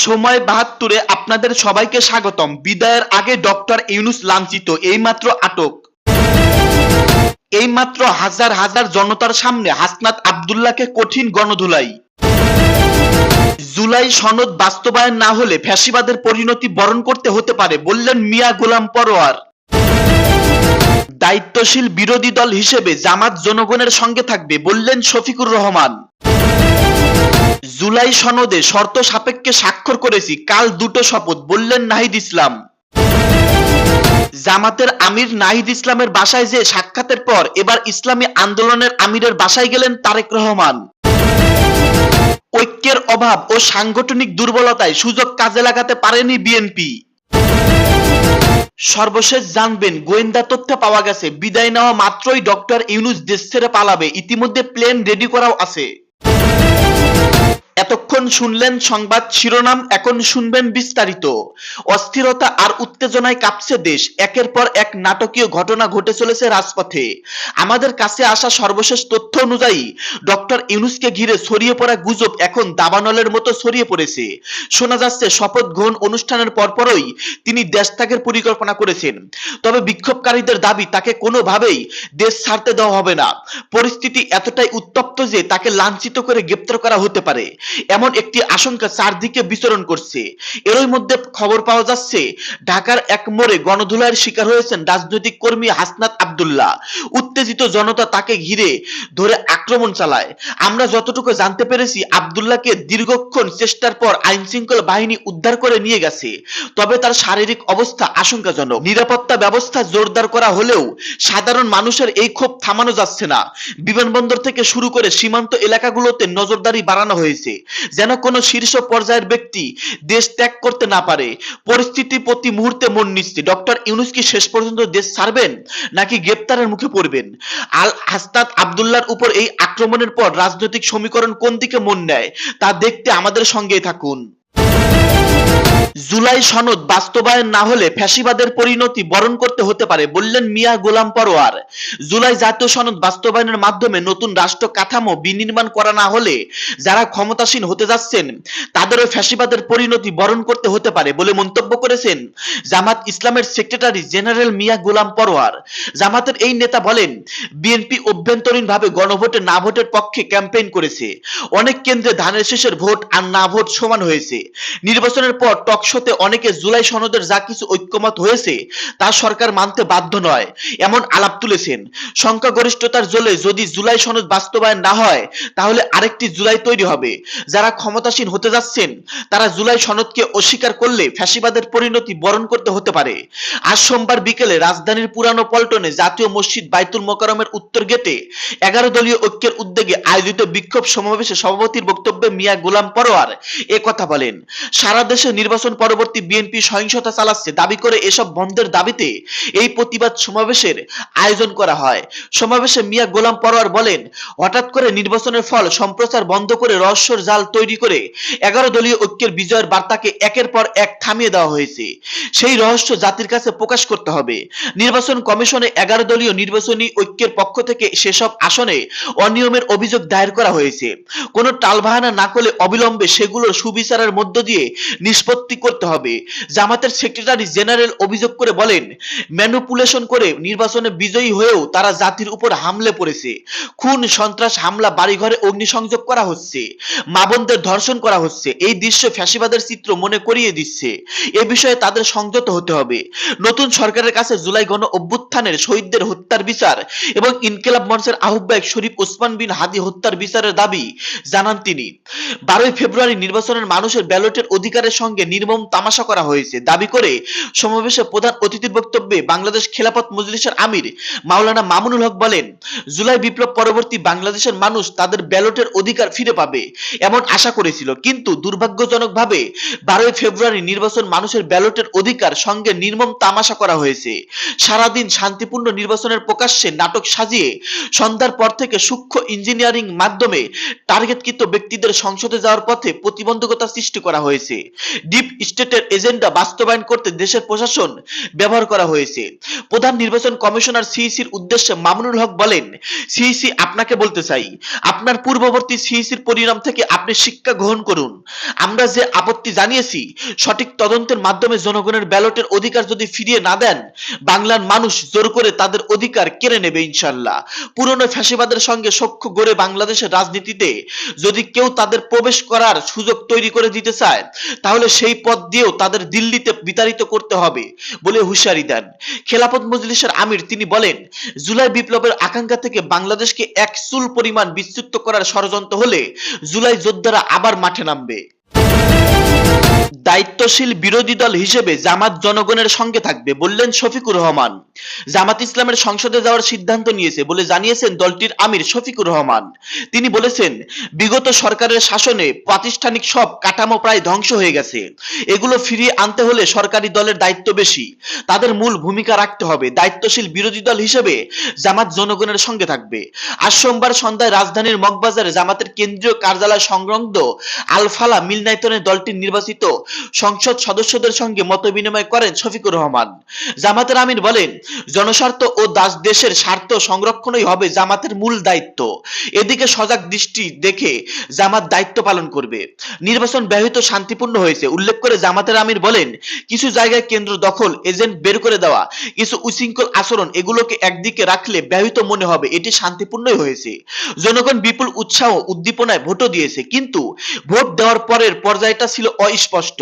সময় ৭২-এ আপনাদের সবাইকে স্বাগতম। বিদায়ের আগে ডক্টর ইউনূস লাঞ্ছিত, এইমাত্র আটক। এইমাত্র হাজার হাজার জনতার সামনে হাসনাত আব্দুল্লাহকে কঠিন গণধোলাই। জুলাই সনদ বাস্তবায়ন না হলে ফ্যাসিবাদের পরিণতি বরণ করতে হতে পারে বললেন মিয়া গোলাম পরোয়ার। দায়িত্বশীল বিরোধী দল হিসেবে জামাত জনগণের সঙ্গে থাকবে বললেন শফিকুর রহমান। জুলাই সনদে শর্ত সাপেক্ষে স্বাক্ষর করেছি, কাল দুটো শপথ বললেন নাহিদ ইসলাম। জামাতের আমির নাহিদ ইসলামের বাসায় যে সাক্ষাতের পর এবার ইসলামী আন্দোলনের আমিরের বাসায় গেলেন তারেক রহমান। ঐক্যের অভাব ও সাংগঠনিক দুর্বলতায় সুযোগ কাজে লাগাতে পারেনি বিএনপি। সর্বশেষ জানবেন, গোয়েন্দা তথ্য পাওয়া গেছে বিদায় নেওয়া মাত্রই ডক্টর ইউনূস দেশ ছেড়ে পালাবে, ইতিমধ্যে প্লেন রেডি করাও আছে। এতক্ষণ শুনলেন সংবাদ শিরোনাম, এখন শুনবেন বিস্তারিত। অস্থিরতা আর উত্তেজনায় কাঁপছে দেশ, একের পর এক নাটকীয় ঘটনা ঘটে চলেছে রাজপথে। আমাদের কাছে আসা সর্বশেষ তথ্য অনুযায়ী ডক্টর ইউনূসকে ঘিরে ছড়িয়ে পড়া গুজব এখন দাবানলের মতো ছড়িয়ে পড়েছে। শোনা যাচ্ছে শপথ গ্রহণ অনুষ্ঠানের পরপরই তিনি দেশ ত্যাগের পরিকল্পনা করেছেন। তবে বিক্ষোভকারীদের দাবি তাকে কোনোভাবেই দেশ ছাড়তে দেওয়া হবে না। পরিস্থিতি এতটাই উত্তপ্ত যে তাকে লাঞ্ছিত করে গ্রেপ্তার করা হতে পারে, এমন একটি আশঙ্কা চারদিকে বিচরণ করছে। এরই মধ্যে খবর পাওয়া যাচ্ছে ঢাকার এক মোড়ে গণধোলাইয়ের শিকার হয়েছেন রাজনৈতিক কর্মী হাসনাত আব্দুল্লাহ। উত্তেজিত জনতা তাকে ঘিরে ধরে আক্রমণ চালায়। আমরা যতটুকু জানতে পেরেছি, আব্দুল্লাহকে দীর্ঘক্ষণ চেষ্টার পর আইন শৃঙ্খলা বাহিনী উদ্ধার করে নিয়ে গেছে। তবে তার শারীরিক অবস্থা আশঙ্কাজনক। নিরাপত্তা ব্যবস্থা জোরদার করা হলেও সাধারণ মানুষের এই ক্ষোভ থামানো যাচ্ছে না। বিমানবন্দর থেকে শুরু করে সীমান্ত এলাকাগুলোতে নজরদারি বাড়ানো হয়েছে, যেন কোনো শীর্ষ পর্যায়ের ব্যক্তি দেশ ত্যাগ করতে না পারে। পরিস্থিতি প্রতি মুহূর্তে মন নিচ্ছে। ডক্টর ইউনূস কি শেষ পর্যন্ত দেশ ছাড়বেন নাকি গ্রেপ্তারের মুখে পড়বেন? হাসনাত আব্দুল্লাহর উপর এই আক্রমণের পর রাজনৈতিক সমীকরণ কোন দিকে মন নেয় তা দেখতে আমাদের সঙ্গেই থাকুন। জুলাই সনদ বাস্তবায়ন না হলে ফ্যাসিবাদের পরিণতি বরণ করতে হতে পারে বললেন মিয়া গোলাম পরোয়ার। জুলাই জাতীয় সনদ বাস্তবায়নের মাধ্যমে নতুন রাষ্ট্র কাঠামো বিনির্মাণ করা না হলে যারা ক্ষমতাসীন হতে যাচ্ছেন তাদেরও ফ্যাসিবাদের পরিণতি বরণ করতে হতে পারে বলে মন্তব্য করেছেন জামাত ইসলামের সেক্রেটারি জেনারেল মিয়া গোলাম পরোয়ার। জামাতের এই নেতা বলেন, বিএনপি অভ্যন্তরীণভাবে গণভোটে না ভোটের পক্ষে ক্যাম্পেইন করেছে। অনেক কেন্দ্রে ধানের শীষের ভোট আর না ভোট সমান হয়েছে। নির্বাচনের পর টকশোতে অনেকে জুলাই সনদের যা কিছু ঐক্যমত হয়েছে তা সরকার মানতে বাধ্য নয় এমন আলাপ তুলেছেন। সংখ্যাগরিষ্ঠতার জোরে যদি জুলাই সনদ বাস্তবায়ন না হয় তাহলে আরেকটি জুলাই তৈরি হবে। যারা ক্ষমতাসীন হতে যাচ্ছেন তারা জুলাই সনদকে অস্বীকার করলে ফ্যাসিবাদের পরিণতি বরণ করতে হতে পারে। আজ সোমবার বিকেলে রাজধানীর পুরানো পল্টনে জাতীয় মসজিদ বাইতুল মোকাররমের উত্তর গেটে 11 দলীয় ঐক্যের উদ্যোগে আয়োজিত বিক্ষোভ সমাবেশে সভাপতির বক্তব্যে মিয়া গোলাম পরোয়ার এ কথা বলেন। সারা দেশে নির্বাচন পরবর্তী বিএনপি সহিংসতা চালাচ্ছে দাবি করে এসব বন্ধের দাবিতে এই প্রতিবাদ সমাবেশের আয়োজন করা হয়। সমাবেশে মিয়া গোলাম পরোয়ার বলেন, হঠাৎ করে নির্বাচনের ফল সম্প্রচার বন্ধ করে রহস্যের জাল তৈরি করে 11 দলীয় ঐক্যের বিজয়ের বার্তাকে একের পর এক থামিয়ে দেওয়া হয়েছে। সেই রহস্য জাতির কাছে প্রকাশ করতে হবে। নির্বাচন কমিশনে 11 দলীয় নির্বাচনী ঐক্যের পক্ষ থেকে সেসব আসনে অনিয়মের অভিযোগ দায়ের করা হয়েছে। কোনো টালবাহানা না করলে অবিলম্বে সেগুলোর সুবিচারের মধ্য দিয়ে নিষ্পত্তি করতে হবে। জামাতের সেক্রেটারি জেনারেল অভিযোগ করে বলেন, ম্যানিপুলেশন করে নির্বাচনে বিজয়ী হয়েও তারা জাতির উপর হামলে পড়েছে। খুন, সন্ত্রাস, হামলা, বাড়িঘরে অগ্নিসংযোগ করা হচ্ছে, মা বোনদের ধর্ষণ করা হচ্ছে। এই দৃশ্য ফ্যাসিবাদের চিত্র মনে করিয়ে দিচ্ছে। এ বিষয়ে তাদের সংযত হতে হবে। নতুন সরকারের কাছে জুলাই গণ অভ্যুত্থানের শহীদদের হত্যার বিচার এবং ইনকিলাব মঞ্চের আহ্বায়ক শরীফ ওসমান বিন হাদি হত্যার বিচারের দাবি জানান তিনি। 12 ফেব্রুয়ারি নির্বাচনের মানুষের ব্যালটের অধিকারের সঙ্গে নির্মম তামাশা করা হয়েছে দাবি করে সমাবেশে প্রধান অতিথির বক্তব্যে বাংলাদেশ খেলাফত মজলিসের আমির মাওলানা মামুনুল হক বলেন, জুলাই বিপ্লব পরবর্তী বাংলাদেশের মানুষ তাদের ব্যালটের অধিকার ফিরে পাবে এমন আশা করেছিল, কিন্তু দুর্ভাগ্যজনকভাবে 12 ফেব্রুয়ারি নির্বাচন মানুষের ব্যালটের অধিকার সঙ্গে নির্মম তামাশা করা হয়েছে। সারাদিন শান্তিপূর্ণ নির্বাচনের প্রকাশ্যে নাটক সাজিয়ে সন্ধ্যার পর থেকে সূক্ষ্ম ইঞ্জিনিয়ারিং মাধ্যমে টার্গেটকৃত ব্যক্তিদের সংসদে যাওয়ার পথে প্রতিবন্ধকতা সৃষ্টি করা হয়েছে। ডিপ স্টেটের এজেন্ডা বাস্তবায়ন করতে দেশের প্রশাসন ব্যবহার করা হয়েছে। প্রধান নির্বাচন কমিশনার সিইসির উদ্দেশ্যে মামুনুল হক বলেন, সিইসি আপনাকে বলতে চাই, আপনার পূর্ববর্তী সিইসির পরিণাম থেকে আপনি শিক্ষা গ্রহণ করুন। আমরা যে আপত্তি জানিয়েছি, সঠিক তদন্তের মাধ্যমে জনগণের ব্যালটের অধিকার যদি ফিরিয়ে না দেন, বাংলার মানুষ জোর করে তাদের অধিকার কেড়ে নেবে ইনশাল্লাহ। পুরনো ফ্যাসিবাদের সঙ্গে সখ্য গড়ে বাংলাদেশের রাজনীতিতে যদি কেউ তাদের প্রবেশ করার সুযোগ তৈরি করে দিতে চায়, তাহলে সেই পথ দিয়েও তাদের দিল্লিতে বিতাড়িত করতে হবে বলে হুঁশিয়ারি দেন। খেলাফত মজলিসের আমির তিনি বলেন, জুলাই বিপ্লবের আকাঙ্ক্ষা থেকে বাংলাদেশকে এক চুল পরিমাণ বিচ্যুত করার ষড়যন্ত্র হলে জুলাই যোদ্ধারা আবার মাঠে নামবে। দায়িত্বশীল বিরোধী দল হিসেবে জামাত জনগণের সঙ্গে থাকবে বললেন শফিকুর রহমান। জামাত ইসলামের সংসদে যাওয়ার সিদ্ধান্ত নিয়েছে বলে জানিয়েছেন দলটির আমির শফিকুর রহমান। তিনি বলেছেন, বিগত সরকারের শাসনে প্রাতিষ্ঠানিক সব কাঠামো প্রায় ধ্বংস হয়ে গেছে। এগুলো ফিরিয়ে আনতে হলে সরকারি দলের দায়িত্ব বেশি, তাদের মূল ভূমিকা রাখতে হবে। দায়িত্বশীল বিরোধী দল হিসেবে জামাত জনগণের সঙ্গে থাকবে। আজ সোমবার সন্ধ্যায় রাজধানীর মগবাজারে জামাতের কেন্দ্রীয় কার্যালয় সংলগ্ন আলফালা মিলনায়তনে দলটির নির্বাচিত সংসদ সদস্যদের সঙ্গে মতবিনিময় করেন শফিকুর রহমান। জামাতের আমির বলেন, জনস্বার্থ ও দেশের স্বার্থ সংরক্ষণই হবে জামাতের মূল দায়িত্ব। এদিকে সজাগ দৃষ্টি দেখে জামাত দায়িত্ব পালন করবে। নির্বাচন ব্যাহত শান্তিপূর্ণ হয়েছে উল্লেখ করে জামাতের আমির বলেন, কিছু জায়গায় কেন্দ্র দখল, এজেন্ট বের করে দেওয়া, কিছু উশৃঙ্খল আচরণ, এগুলোকে একদিকে রাখলে ব্যাহত মনে হবে এটি শান্তিপূর্ণই হয়েছে। জনগণ বিপুল উৎসাহ উদ্দীপনায় ভোটও দিয়েছে, কিন্তু ভোট দেওয়ার পরের পর্যায়টা ছিল অস্পষ্ট।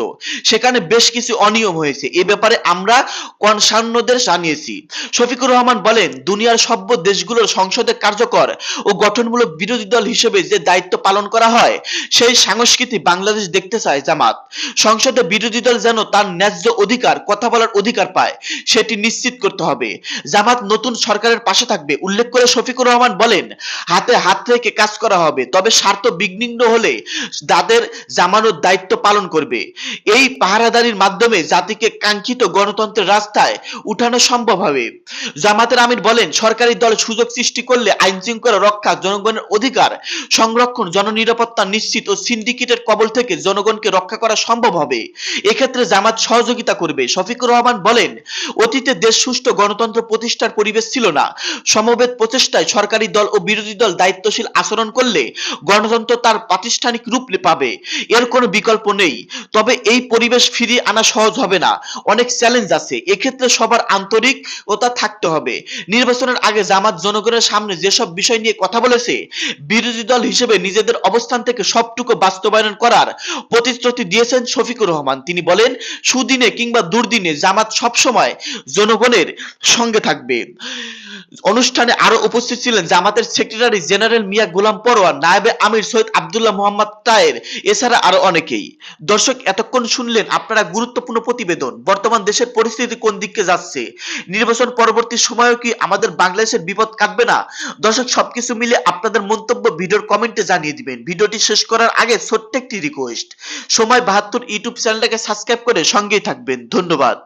সেখানে বেশ কিছু অনিয়ম হয়েছে, এ ব্যাপারে আমরা কনসার্নদের জানিয়েছি। শফিকুর রহমান বলেন, দুনিয়ার সভ্য দেশগুলোর সংসদে কার্যকর ও গঠনমূলক বিরোধী দল হিসেবে যে দায়িত্ব পালন করা হয়, সেই সংস্কৃতি বাংলাদেশ দেখতে চায় জামাত। সংসদে বিরোধী দল যেন তার ন্যায্য অধিকার, কথা বলার অধিকার পায়, সেটি নিশ্চিত করতে হবে। জামাত নতুন সরকারের পাশে থাকবে উল্লেখ করে শফিকুর রহমান বলেন, হাতে হাত রেখে কাজ করা হবে, তবে স্বার্থ বিঘ্নিত হলে তাদের জামানত দায়িত্ব পালন করবে। এই পাহারাদারির মাধ্যমে জাতিকে কাঙ্ক্ষিত গণতন্ত্রের রাস্তায় উঠানো সম্ভব হবে। জামাতের আমির বলেন, সরকারি দল সুযোগ সৃষ্টি করলে আইন শৃঙ্খলা রক্ষা, জনগণের অধিকার সংরক্ষণ, জননিরাপত্তা নিশ্চিত ও সিন্ডিকেটের কবল থেকে জনগণকে রক্ষা করা সম্ভব হবে। এক্ষেত্রে জামাত সহযোগিতা করবে। শফিকুর রহমান বলেন, অতীতে দেশ সুষ্ঠু গণতন্ত্র প্রতিষ্ঠার পরিবেশ ছিল না। সমবেত প্রচেষ্টায় সরকারি দল ও বিরোধী দল দায়িত্বশীল আচরণ করলে গণতন্ত্র তার প্রাতিষ্ঠানিক রূপ পাবে, এর কোনো বিকল্প নেই। তবে এই পরিবেশ ফিরিয়ে আনা সহজ হবে না, অনেক চ্যালেঞ্জ আছে, এক্ষেত্রে সবার আন্তরিকতা থাকতে হবে। নির্বাচনের আগে জামাত জনগণের সামনে যেসব বিষয় নিয়ে কথা বলেছে, বিরোধী দল হিসেবে নিজেদের অবস্থান থেকে সবটুকু বাস্তবায়ন করার প্রতিশ্রুতি দিয়েছেন শফিকুর রহমান। তিনি বলেন, সুদিনে কিংবা দুর্দিনে জামাত সবসময় জনগণের সঙ্গে থাকবে। অনুষ্ঠানে আরো উপস্থিত ছিলেন জামাতের সেক্রেটারি জেনারেল মিয়া গোলাম পরোয়ার, নায়েবে আমির সৈয়দ আব্দুল্লাহ মোহাম্মদ তায়ের, এছাড়া আরো অনেকেই। দর্শক, এতক্ষণ শুনলেন আপনারা গুরুত্বপূর্ণ প্রতিবেদন। বর্তমান দেশের পরিস্থিতি কোন দিকে যাচ্ছে, নির্বাচন পরবর্তী সময়েও কি আমাদের বাংলাদেশের বিপদ কাটবে না? দর্শক, সবকিছু মিলে আপনাদের মন্তব্য ভিডিওর কমেন্টে জানিয়ে দিবেন। ভিডিওটি শেষ করার আগে ছোট্ট একটি রিকোয়েস্ট, সময় ৭২ ইউটিউব চ্যানেলটাকে সাবস্ক্রাইব করে সঙ্গেই থাকবেন। ধন্যবাদ।